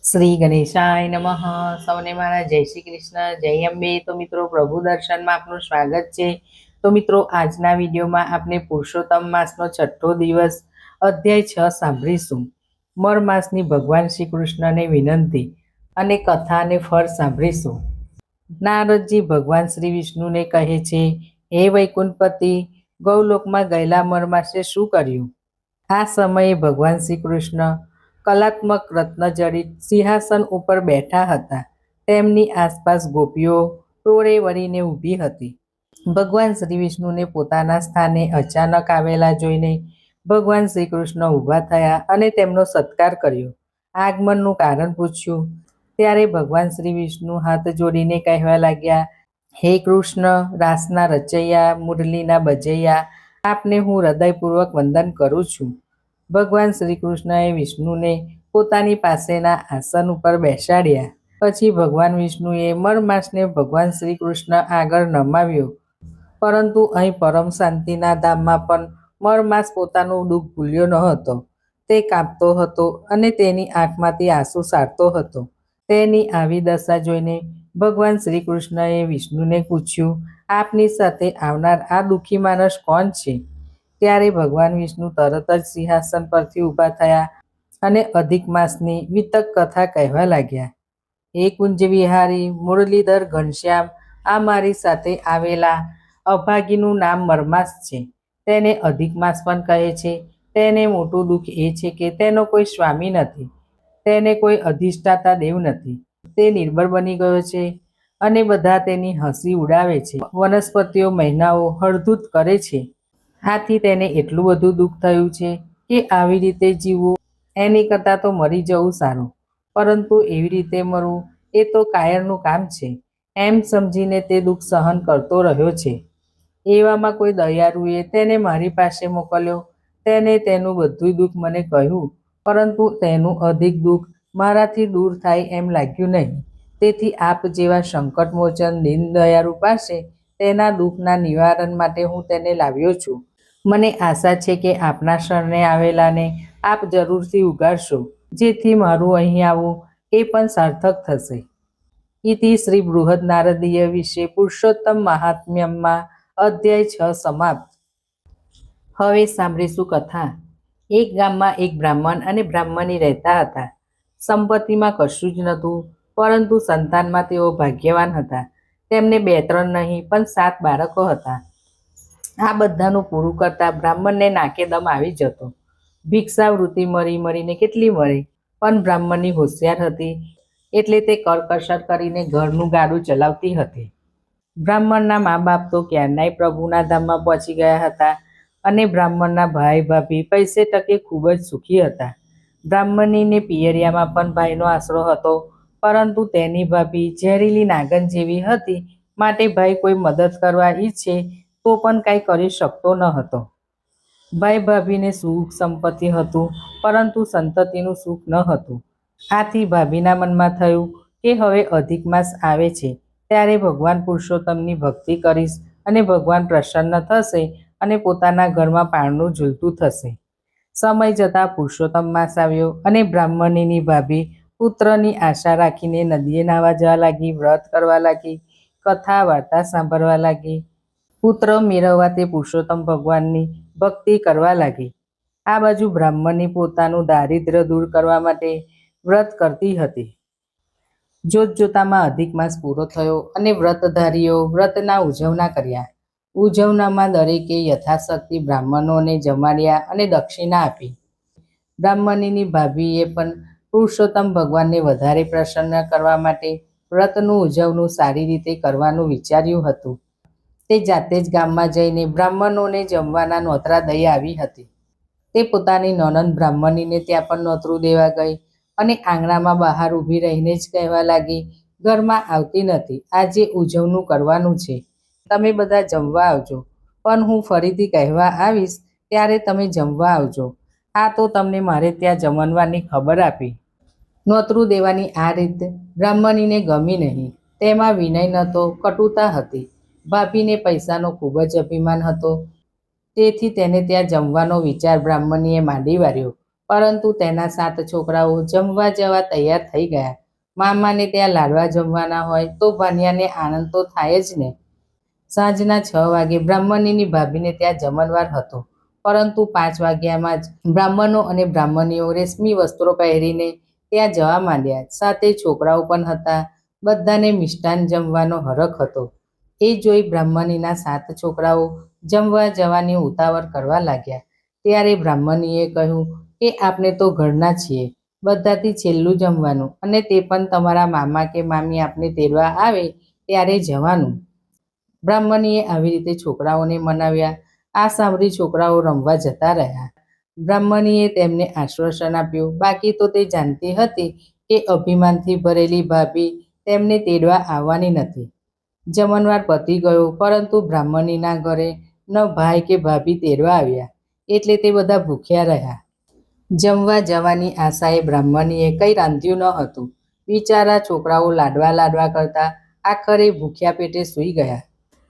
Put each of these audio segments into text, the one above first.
શ્રી ગણેશાય નમઃ. સૌને મારા જય શ્રી કૃષ્ણ, જય અંબે. તો મિત્રો, પ્રભુ દર્શનમાં આપનું સ્વાગત છે. તો મિત્રો, આજના વિડીયોમાં આપણે પુરુષોત્તમ માસનો 6થો દિવસ અધ્યાય 6 સાંભળીશું. મર માસની ભગવાન શ્રી કૃષ્ણને વિનંતી અને કથાને ફળ સાંભળીશું. નારદજી ભગવાન શ્રી વિષ્ણુને કહે છે, હે વૈકુંઠપતિ, ગૌલોકમાં ગયેલા મર માસે શું કર્યું? આ સમયે ભગવાન શ્રી કૃષ્ણ કલાત્મક રત્નજડિત સિંહાસન ઉપર બેઠા હતા. તેમની આસપાસ ગોપીઓ ટોળે વળીને ઊભી હતી. ભગવાન શ્રી વિષ્ણુને પોતાના સ્થાને અચાનક આવેલા જોઈને ભગવાન શ્રી કૃષ્ણ ઊભા થયા અને તેમનો સત્કાર કર્યો. આગમનનું કારણ પૂછ્યું ત્યારે ભગવાન શ્રી વિષ્ણુ હાથ જોડીને કહેવા લાગ્યા, હે કૃષ્ણ, રાસના રચૈયા, મુરલીના બજૈયા, આપને હું હૃદયપૂર્વક વંદન કરું છું. ભગવાન શ્રી કૃષ્ણએ વિષ્ણુને પોતાની પાસેના આસન ઉપર બેસાડ્યા. પછી ભગવાન વિષ્ણુએ મરમાસને ભગવાન શ્રી કૃષ્ણ આગળ નમાવ્યો. પરંતુ અહીં પરમ શાંતિના ધામમાં પણ મરમાસ પોતાનું દુઃખ ભૂલ્યો ન હતો. તે કાંપતો હતો અને તેની આંખમાંથી આંસુ સારતો હતો. તેની આવી દશા જોઈને ભગવાન શ્રી કૃષ્ણએ વિષ્ણુને પૂછ્યું, આપની સાથે આવનાર આ દુઃખી માણસ કોણ છે? ત્યારે ભગવાન વિષ્ણુ તરત જ સિંહાસન પરથી ઊભા થયા અને અધિક માસની વિતક કથા કહેવા લાગ્યા. હે કુંજ વિહારી, મુરલીધર ઘનશ્યામ, આ મારી સાથે આવેલા અભાગીનું નામ મરમાસ છે. તેને અધિક માસ પણ કહે છે. તેને મોટું દુઃખ એ છે કે તેનો કોઈ સ્વામી નથી, તેને કોઈ અધિષ્ઠાતા દેવ નથી. તે નિર્બળ બની ગયો છે અને બધા તેની હસી ઉડાવે છે. વનસ્પતિઓ મહિનાઓ હળધૂત કરે છે. આથી તેને એટલું બધું દુઃખ થયું છે કે આવી રીતે જીવવું એની કરતાં તો મરી જવું સારું. પરંતુ એવી રીતે મરવું એ તો કાયરનું કામ છે, એમ સમજીને તે દુઃખ સહન કરતો રહ્યો છે. એવામાં કોઈ દયાળુએ તેને મારી પાસે મોકલ્યો. તેને તેનું બધું દુઃખ મને કહ્યું, પરંતુ તેનું અધિક દુઃખ મારાથી દૂર થાય એમ લાગ્યું નહીં. તેથી આપ જેવા સંકટમોચન દીનદયાળુ પાસે તેના દુઃખના નિવારણ માટે હું તેને લાવ્યો છું. મને આશા છે કે આપના શરણે આવેલાને આપ જરૂરથી ઉગાડશો, જેથી મારું અહીં આવવું એ પણ સાર્થક થશે. ઇતિ શ્રી બૃહદ નારદીય વિશે પુરુષોત્તમ મહાત્મ્યમાં અધ્યાય 6 સમાપ્ત. હવે સાંભળીશું કથા. એક ગામમાં એક બ્રાહ્મણ અને બ્રાહ્મણી રહેતા હતા. સંપત્તિમાં કશું જ નહોતું, પરંતુ સંતાનમાં તેઓ ભાગ્યવાન હતા. તેમને 2-3 નહીં પણ 7 બાળકો હતા. આ બધાનું પૂરું કરતા બ્રાહ્મણને નાકે દમ આવી જતો. ભિક્ષાવૃત્તિ મળીને કેટલી મળે, પણ બ્રાહ્મણની હોશિયાર હતી એટલે તે કરકસર કરીને ઘરનું ગાડું ચલાવતી હતી. બ્રાહ્મણના મા બાપ તો ક્યારનાય પ્રભુના ધામમાં પહોંચી ગયા હતા અને બ્રાહ્મણના ભાઈ ભાભી પૈસે ટકે ખૂબ જ સુખી હતા. બ્રાહ્મણીને પિયરિયામાં પણ ભાઈનો આશરો હતો, પરંતુ તેની ભાભી ઝેરીલી નાગન જેવી હતી, માટે ભાઈ કોઈ મદદ કરવા ઈચ્છે તો પણ કાંઈ કરી શકતો ન હતો. ભાઈ ભાભીને સુખ સંપત્તિ હતું, પરંતુ સંતતિનું સુખ ન હતું. આથી ભાભીના મનમાં થયું કે હવે અધિક માસ આવે છે ત્યારે ભગવાન પુરુષોત્તમની ભક્તિ કરીશ અને ભગવાન પ્રસન્ન થશે અને પોતાના ઘરમાં પારણું ઝૂલતું થશે. સમય જતાં પુરુષોત્તમ માસ આવ્યો અને બ્રાહ્મણીની ભાભી પુત્રની આશા રાખીને નદીએ નાહવા જવા લાગી, વ્રત કરવા લાગી, કથા વાર્તા સાંભળવા લાગી. પુત્ર મેળવવા તે પુરુષોત્તમ ભગવાનની ભક્તિ કરવા લાગી. આ બાજુ બ્રાહ્મણી પોતાનું દારિદ્ર્ય દૂર કરવા માટે વ્રત કરતી હતી. જોતજોતામાં અધિક માસ પૂરો થયો અને વ્રતધારીઓ વ્રતના ઉજવણા કર્યા. ઉજવણામાં દરેકે યથાશક્તિ બ્રાહ્મણોને જમાડ્યા અને દક્ષિણા આપી. બ્રાહ્મણીની ભાભીએ પણ પુરુષોત્તમ ભગવાનને વધારે પ્રસન્ન કરવા માટે વ્રતનું ઉજવણું સારી રીતે કરવાનું વિચાર્યું હતું. તે જાતે જ ગામમાં જઈને બ્રાહ્મણોને જમવાના નોતરા દઈ આવી હતી. તે પોતાની નણંદ બ્રાહ્મણીને ત્યાં પણ નોતરું દેવા ગઈ અને આંગણામાં બહાર ઊભી રહીને જ કહેવા લાગી, ઘરમાં આવતી નથી, આજે ઉજવણું કરવાનું છે, તમે બધા જમવા આવજો, પણ હું ફરીથી કહેવા આવીશ ત્યારે તમે જમવા આવજો. આ તો તમને મારે ત્યાં જમણવાની ખબર આપી. નોતરું દેવાની આ રીત બ્રાહ્મણીને ગમી નહીં. તેમાં વિનય નહોતો, કટુતા હતી. ભાભીને પૈસાનો ખૂબ જ અભિમાન હતો, તેથી તેને ત્યાં જમવાનો વિચાર બ્રાહ્મણીએ માંડી વાળ્યો. પરંતુ તેના 7 છોકરાઓ જમવા જવા તૈયાર થઈ ગયા. મામાને ત્યાં લાડવા જમવાના હોય તો ભાનિયાને આનંદ તો થાય જ ને. સાંજના 6 વાગે બ્રાહ્મણીની ભાભીને ત્યાં જમણવાર હતો, પરંતુ 5 વાગ્યામાં જ બ્રાહ્મણો અને બ્રાહ્મણીઓ રેશમી વસ્ત્રો પહેરીને ત્યાં જવા માંડ્યા. સાથે છોકરાઓ પણ હતા. બધાને મિષ્ટાન જમવાનો હરખ હતો. એ જોઈ બ્રાહ્મણીના 7 છોકરાઓ જમવા જવાની ઉતાવળ કરવા લાગ્યા. ત્યારે બ્રાહ્મણીએ કહ્યું કે આપણે તો ઘરના છીએ, બધાથી છેલ્લું જમવાનું, અને તે પણ તમારા મામા કે મામી આપણે તેડવા આવે ત્યારે જવાનું. બ્રાહ્મણીએ આવી રીતે છોકરાઓને મનાવ્યા. આ સાંભળી છોકરાઓ રમવા જતા રહ્યા. બ્રાહ્મણીએ તેમને આશ્વાસન આપ્યું. બાકી તો તે જાણતી હતી કે અભિમાનથી ભરેલી ભાભી તેમને તેડવા આવવાની નથી. જમણવાર પતી ગયો, પરંતુ બ્રાહ્મણીના ઘરે ન ભાઈ કે ભાભી તેડવા આવ્યા, એટલે તે બધા ભૂખ્યા રહ્યા. જમવા જવાની આશાએ બ્રાહ્મણીએ કંઈ રાંધ્યું ન હતું. બિચારા છોકરાઓ લાડવા કરતા આખરે ભૂખ્યા પેટે સૂઈ ગયા.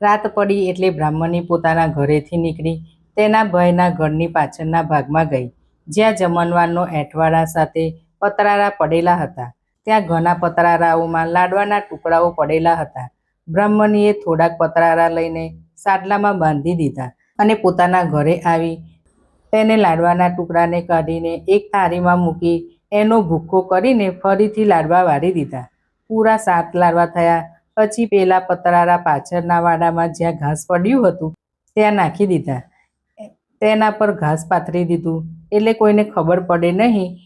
રાત પડી એટલે બ્રાહ્મણી પોતાના ઘરેથી નીકળી તેના ભાઈના ઘરની પાછળના ભાગમાં ગઈ, જ્યાં જમણવારનો એંઠવાડા સાથે પતરારા પડેલા હતા. ત્યાં ઘણા પતરારાઓમાં લાડવાના ટુકડાઓ પડેલા હતા. બ્રાહ્મણીએ થોડાક પતરારા લઈને સાડલામાં બાંધી દીધા અને પોતાના ઘરે આવી તેને લાડવાના ટુકડાને કાઢીને એક થાળીમાં મૂકી એનો ભૂક્કો કરીને ફરીથી લાડવા વાળી દીધા. પૂરા 7 લાડવા થયા. પછી પેલા પતરારા પાછળના વાડામાં જ્યાં ઘાસ પડ્યું હતું ત્યાં નાખી દીધા. તેના પર ઘાસ પાથરી દીધું, એટલે કોઈને ખબર પડે નહીં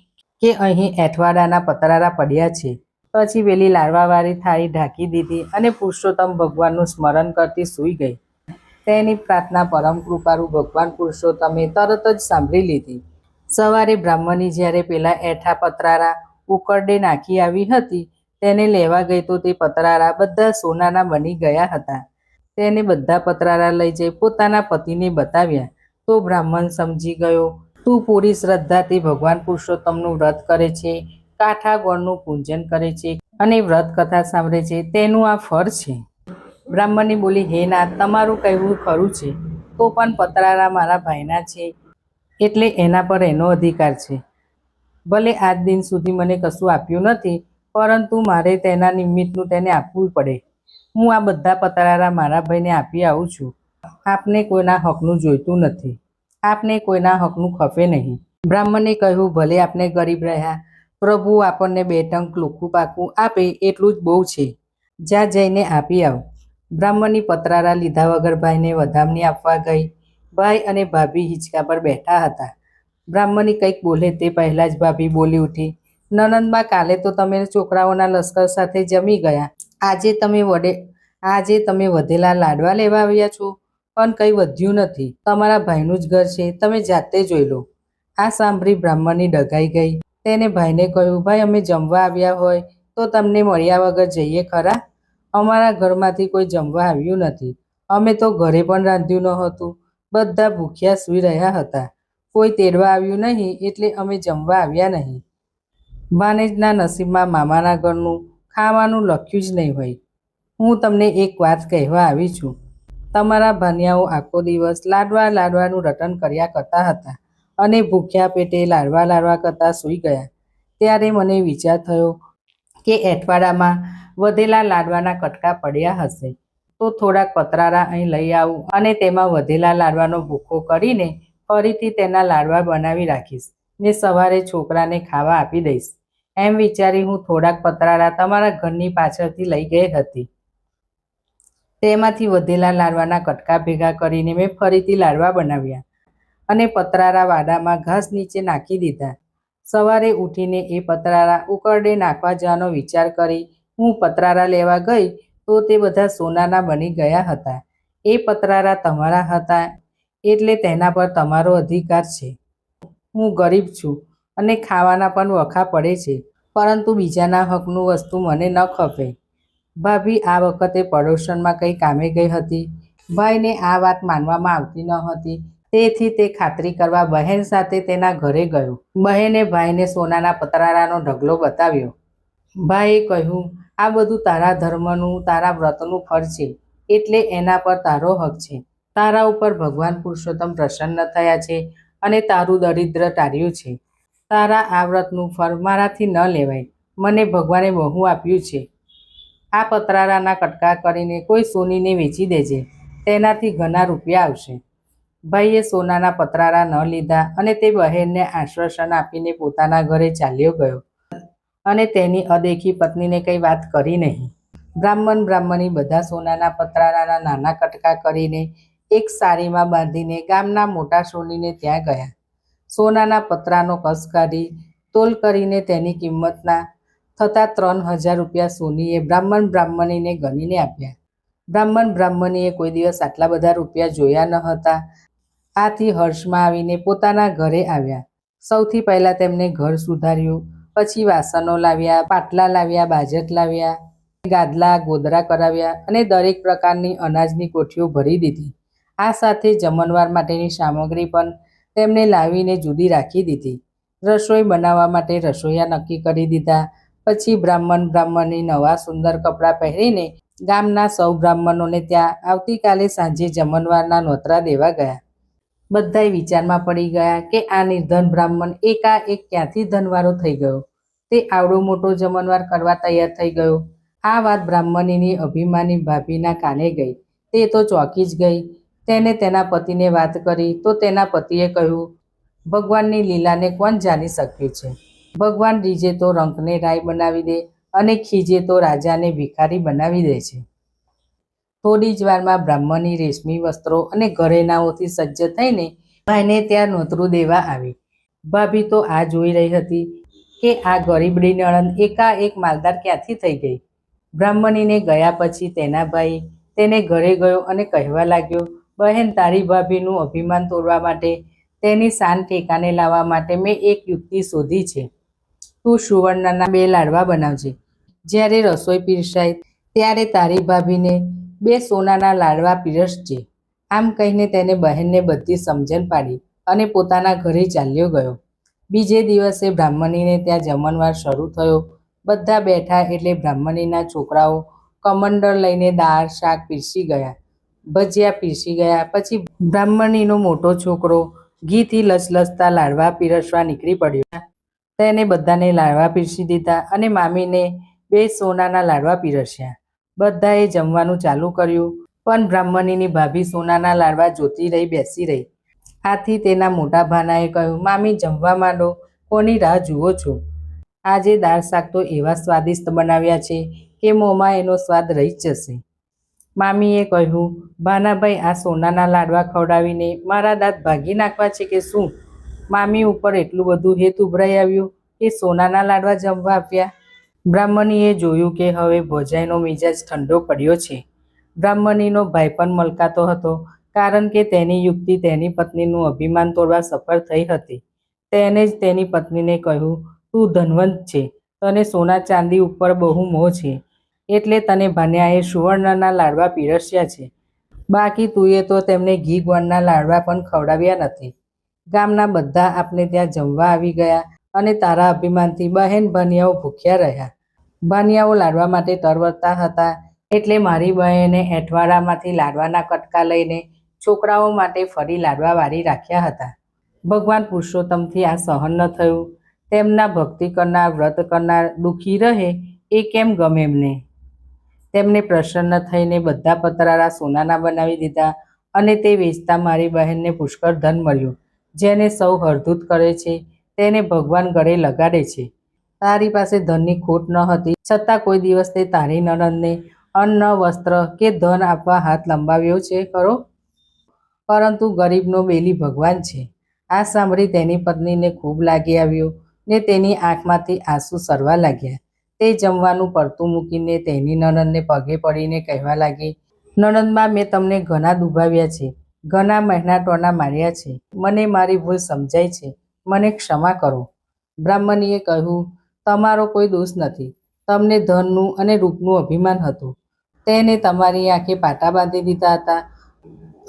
કે અહીં એંઠવાડાના પતરારા પડ્યા છે. પછી પેલી લાડવાવાળી થાળી ઢાંકી દીધી અને પુરુષોત્તમ ભગવાનનું સ્મરણ કરતી સૂઈ ગઈ. તેની પ્રાર્થના પરમ કૃપાળુ ભગવાન પુરુષોત્તમે તરત જ સાંભળી લીધી. સવારે બ્રાહ્મણી જ્યારે પેલા એઠા પતરારા ઉકરડે નાખી આવી હતી તેને લેવા ગઈ તો તે પતરારા બધા સોનાના બની ગયા હતા. તેને બધા પતરારા લઈ જઈ પોતાના પતિને બતાવ્યા તો બ્રાહ્મણ સમજી ગયો, તું પૂરી શ્રદ્ધાથી ભગવાન પુરુષોત્તમનું વ્રત કરે છે, કાઠા ગોળનું પૂજન કરે છે અને વ્રત કથા સાંભળે છે, તેનું આ ફળ છે. બ્રાહ્મણી બોલી, હે નાથ, તમારું કહેવું ખરું છે, તો પણ પતરારા મારા ભાઈના છે એટલે એના પર એનો અધિકાર છે. ભલે આજ દિન સુધી મને કશું આપ્યું નથી, પરંતુ મારે તેના નિમિત્તનું તેને આપવું પડે. હું આ બધા પતરારા મારા ભાઈને આપી આવું છું. આપને કોઈના હકનું જોઈતું નથી, આપને કોઈના હકનું ખપે નહીં. બ્રાહ્મણે કહ્યું, ભલે આપણે ગરીબ રહ્યા, પ્રભુ આપણને 2 ટંક લોખું પાકું આપે એટલું જ બહુ છે. જા જઈને આપી આવ. બ્રાહ્મણી પતરારા લીધા વગર ભાઈને વધામણી આપવા ગઈ. ભાઈ અને ભાભી હિંચકા પર બેઠા હતા. બ્રાહ્મણી કંઈક બોલે તે પહેલાં જ ભાભી બોલી ઉઠી, નણંદબા, કાલે તો તમે છોકરાઓના લશ્કર સાથે જમી ગયા, આજે તમે વધેલા લાડવા લેવા આવ્યા છો, પણ કંઈ વધ્યું નથી. તમારા ભાઈનું જ ઘર છે, તમે જાતે જોઈ લો. આ સાંભળી બ્રાહ્મણી ડઘાઈ ગઈ. તેને ભાઈને કહ્યું, ભાઈ, અમે જમવા આવ્યા હોય તો તમને મળ્યા વગર જઈએ ખરા? અમારા ઘરમાંથી કોઈ જમવા આવ્યું નથી. અમે તો ઘરે પણ રાંધ્યું નહોતું. બધા ભૂખ્યા સૂઈ રહ્યા હતા. કોઈ તેડવા આવ્યું નહીં એટલે અમે જમવા આવ્યા નહીં. ભાણેજના નસીબમાં મામાના ઘરનું ખાવાનું લખ્યું જ નહીં હોય. હું તમને એક વાત કહેવા આવી છું. તમારા ભાનિયાઓ આખો દિવસ લાડવાનું રટણ કર્યા કરતા હતા અને ભૂખ્યા પેટે લાડવા કરતા સૂઈ ગયા. ત્યારે મને વિચાર થયો કે એંઠવાડામાં વધેલા લાડવાના કટકા પડ્યા હશે, તો થોડાક પતરારા અહીં લઈ આવું અને તેમાં વધેલા લાડવાનો ભૂકો કરીને ફરીથી તેના લાડવા બનાવી રાખીશ ને સવારે છોકરાને ખાવા આપી દઈશ. એમ વિચારી હું થોડાક પતરારા તમારા ઘરની પાછળથી લઈ ગઈ હતી. તેમાંથી વધેલા લાડવાના કટકા ભેગા કરીને મેં ફરીથી લાડવા બનાવ્યા અને પતરારા વાડામાં ઘાસ નીચે નાખી દીધા. સવારે ઉઠીને એ પતરારા ઉકરડે નાખવા જવાનો વિચાર કરી હું પતરારા લેવા ગઈ તો તે બધા સોનાના બની ગયા હતા. એ પતરારા તમારા હતા એટલે તેના પર તમારો અધિકાર છે. હું ગરીબ છું અને ખાવાના પણ વખા પડે છે, પરંતુ બીજાના હકનું વસ્તુ મને ન ખપે. ભાભી આ વખતે પડોશણમાં કંઈ કામે ગઈ હતી. ભાઈને આ વાત માનવામાં આવતી ન હતી, તેથી તે ખાતરી કરવા બહેન સાથે તેના ઘરે ગયો. બહેને ભાઈને સોનાના પતરારાનો ઢગલો બતાવ્યો. ભાઈએ કહ્યું, આ બધું તારા ધર્મનું, તારા વ્રતનું ફળ છે, એટલે એના પર તારો હક છે. તારા ઉપર ભગવાન પુરુષોત્તમ પ્રસન્ન થયા છે અને તારું દરિદ્ર ટાળ્યું છે. તારા આ વ્રતનું ફળ મારાથી ન લેવાય. મને ભગવાને બહુ આપ્યું છે. આ પતરારાના કટકા કરીને કોઈ સોનીને વેચી દેજે, તેનાથી ઘણા રૂપિયા આવશે. ભાઈએ સોનાના પતરારા ન લીધા અને તે બહેનને આશ્વાસન આપીને પોતાના ઘરે ચાલ્યો ગયો અને તેની અદેખી પત્નીને કંઈ વાત કરી નહીં. બ્રાહ્મણી બધા સોનાના પતરારાના નાના કટકા કરીને એક સાડીમાં બાંધીને ગામના મોટા સોનીને ત્યાં ગયા. સોનાના પતરાનો કસ કાઢી તોલ કરીને તેની કિંમતના થતા 3000 રૂપિયા સોનીએ બ્રાહ્મણીને ગણીને આપ્યા. બ્રાહ્મણીએ કોઈ દિવસ આટલા બધા રૂપિયા જોયા ન હતા. આથી હર્ષમાં આવીને પોતાના ઘરે આવ્યા. સૌથી પહેલાં તેમને ઘર સુધાર્યું, પછી વાસણો લાવ્યા, પાટલા લાવ્યા, બાજટ લાવ્યા, ગાદલા ગોદરા કરાવ્યા અને દરેક પ્રકારની અનાજની કોઠીઓ ભરી દીધી. આ સાથે જમણવાર માટેની સામગ્રી પણ તેમને લાવીને જુદી રાખી દીધી. રસોઈ બનાવવા માટે રસોઈયા નક્કી કરી દીધા. પછી બ્રાહ્મણી નવા સુંદર કપડાં પહેરીને ગામના સૌ બ્રાહ્મણોને ત્યાં આવતીકાલે સાંજે જમણવારના નોતરા દેવા ગયા. બધાય વિચારમાં પડી ગયા કે આ નિર્ધન બ્રાહ્મણ એકાએક ક્યાંથી ધનવારો થઈ ગયો. તે આવડો મોટો જમણવાર કરવા તૈયાર થઈ ગયો. આ વાત બ્રાહ્મણીની અભિમાની ભાભીના કાને ગઈ. તે તો ચોંકી જ ગઈ. તેને તેના પતિને વાત કરી તો તેના પતિએ કહ્યું, ભગવાનની લીલાને કોણ જાણી શક્યું છે? ભગવાન રીઝે તો રંકને રાય બનાવી દે અને ખીજે તો રાજાને ભિખારી બનાવી દે છે. થોડી જ વારમાં બ્રાહ્મણી રેશમી વસ્ત્રો અને ઘરેણાઓથી સજ્જ થઈને ભાઈને ત્યાં નોતરું દેવા આવી. ભાભી તો આ જોઈ રહી હતી કે આ ગરીબડી નણંદ એકાએક માલદાર ક્યાંથી થઈ ગઈ. બ્રાહ્મણીને ગયા પછી તેના ભાઈ તેને ઘરે ગયો અને કહેવા લાગ્યો, બહેન, તારી ભાભીનું અભિમાન તોડવા માટે, તેની શાન ઠેકાને લાવવા માટે મેં એક યુક્તિ શોધી છે. તું સુવર્ણના 2 લાડવા બનાવજે. જ્યારે રસોઈ પીરસાય ત્યારે તારી ભાભીને 2 સોનાના લાડવા પીરસજે. આમ કહીને તેને બહેનને બધી સમજણ પાડી અને પોતાના ઘરે ચાલ્યો ગયો. બીજે દિવસે બ્રાહ્મણીને ત્યાં જમણવાર શરૂ થયો. બધા બેઠા એટલે બ્રાહ્મણીના છોકરાઓ કમંડળ લઈને દાળ શાક પીરસી ગયા, ભજીયા પીરસી ગયા. પછી બ્રાહ્મણીનો મોટો છોકરો ઘીથી લસલસતા લાડવા પીરસવા નીકળી પડ્યો. તેને બધાને લાડવા પીરસી દીધા અને મામીને 2 સોનાના લાડવા પીરસ્યા. બધાએ જમવાનું ચાલુ કર્યું, પણ બ્રાહ્મણીની ભાભી સોનાના લાડવા જોતી રહી બેસી રહી. આથી તેના મોટા ભાનાએ કહ્યું, મામી, જમવા માંડો, કોની રાહ જુઓ છો? આજે દાળ શાક તો એવા સ્વાદિષ્ટ બનાવ્યા છે કે મોંમાં એનો સ્વાદ રહી જ જશે. મામીએ કહ્યું, ભાનાભાઈ, આ સોનાના લાડવા ખવડાવીને મારા દાંત ભાગી નાખવા છે કે શું? મામી ઉપર એટલું બધું હેત ઉભરાઈ આવ્યું કે સોનાના લાડવા જમવા આપ્યા. બ્રાહ્મણીએ જોયું કે હવે ભોજાઈનો મિજાજ ઠંડો પડ્યો છે. બ્રાહ્મણીનો ભાઈ પણ મલકાતો હતો, કારણ કે તેની યુક્તિ તેની પત્નીનું અભિમાન તોડવા સફળ થઈ હતી. તેને જ તેની પત્નીને કહ્યું, તું ધનવંત છે, તને સોના ચાંદી ઉપર બહુ મોહ છે, એટલે તને ભાન્યાએ સુવર્ણના લાડવા પીરસ્યા છે. બાકી તુંએ તો તેમને ઘી ગોળના લાડવા પણ ખવડાવ્યા નથી. ગામના બધા આપણે ત્યાં જમવા આવી ગયા અને તારા અભિમાનથી બહેન ભાનિયાઓ ભૂખ્યા રહ્યા. ભાનિયાઓ લાડવા માટે તરવરતા હતા, એટલે મારી બહેને એઠવાડામાંથી લાડવાના કટકા લઈને છોકરાઓ માટે ફરી લાડવા વાળી રાખ્યા હતા. ભગવાન પુરુષોત્તમથી આ સહન ન થયું. તેમના ભક્તિ કરનાર, વ્રત કરનાર દુઃખી રહે એ કેમ ગમે એમને? તેમને પ્રસન્ન થઈને બધા પતરારા સોનાના બનાવી દીધા અને તે વેચતા મારી બહેનને પુષ્કળ ધન મળ્યું. જેને સૌ હરધૂત કરે છે તેને ભગવાન ગળે લગાડે છે. તારી પાસે ધનની ખોટ ન હતી, છતાં કોઈ દિવસ તે તારી નણંદને અન્ન, વસ્ત્ર કે ધન આપવા હાથ લંબાવ્યો છે ખરો? પરંતુ ગરીબનો બેલી ભગવાન છે. આ સાંભળી તેની પત્નીને ખૂબ લાગી આવ્યું ને તેની આંખમાંથી આંસુ સરવા લાગ્યા. તે જમવાનું પડતું મૂકીને તેની નણંદને પગે પડીને કહેવા લાગી, નણંદમાં, મેં તમને ઘણા દુભાવ્યા છે, ઘણા મહિના ટોણા માર્યા છે. મને મારી ભૂલ સમજાય છે, મને ક્ષમા કરો. બ્રાહ્મણીએ કહ્યું, તમારો કોઈ દોષ નથી. તમને ધનનું અને રૂપનું અભિમાન હતું. તેને તમારી આંખે પાટા બાંધી દીધા હતા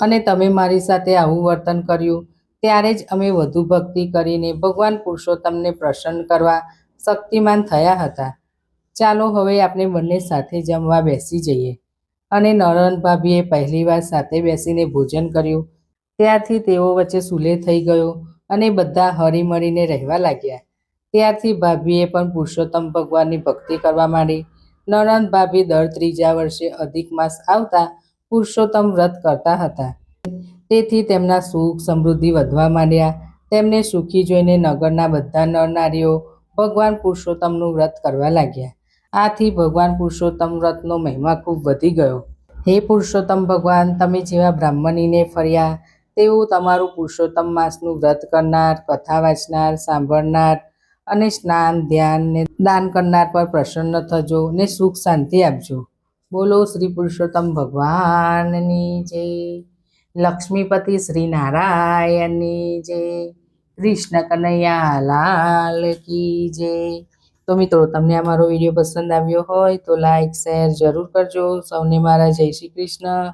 અને તમે મારી સાથે આવું વર્તન કર્યું. ત્યારે જ અમે વધુ ભક્તિ કરીને ભગવાન પુરુષોત્તમને પ્રસન્ન કરવા શક્તિમાન થયા હતા. ચાલો હવે આપણે બંને સાથે જમવા બેસી જઈએ. અને નણંદ ભાભીએ પહેલીવાર સાથે બેસીને ભોજન કર્યું. ત્યારથી તેઓ વચ્ચે સુલેહ થઈ ગયો અને બધા હળીમળીને રહેવા લાગ્યા. ત્યારથી ભાભીએ પણ પુરુષોત્તમ ભગવાનની ભક્તિ કરવા માંડી. નણંદ ભાભી દર 3જા વર્ષે અધિક માસ આવતા પુરુષોત્તમ વ્રત કરતા હતા. તેથી તેમના સુખ સમૃદ્ધિ વધવા માંડ્યા. તેમને સુખી જોઈને નગરના બધા નર નારીઓ ભગવાન પુરુષોત્તમનું વ્રત કરવા લાગ્યા. આથી ભગવાન પુરુષોત્તમ વ્રતનો મહિમા ખૂબ વધી ગયો. હે પુરુષોત્તમ ભગવાન, તમે જેવા બ્રાહ્મણીને ફર્યા તેવું તમારું પુરુષોત્તમ માસનું વ્રત કરનાર, કથા વાંચનાર, સાંભળનાર અને સ્નાન, ધ્યાન ને દાન કરનાર પર પ્રસન્ન થજો ને સુખ શાંતિ આપજો. બોલો શ્રી પુરુષોત્તમ ભગવાનની જય. લક્ષ્મીપતિ શ્રી નારાયણની જય. કૃષ્ણ કનૈયા લાલ કી જય. તો મિત્રો, તમને આ મારો વિડીયો પસંદ આવ્યો હોય તો લાઈક શેર જરૂર કરજો. સૌને મારા જય શ્રી કૃષ્ણ.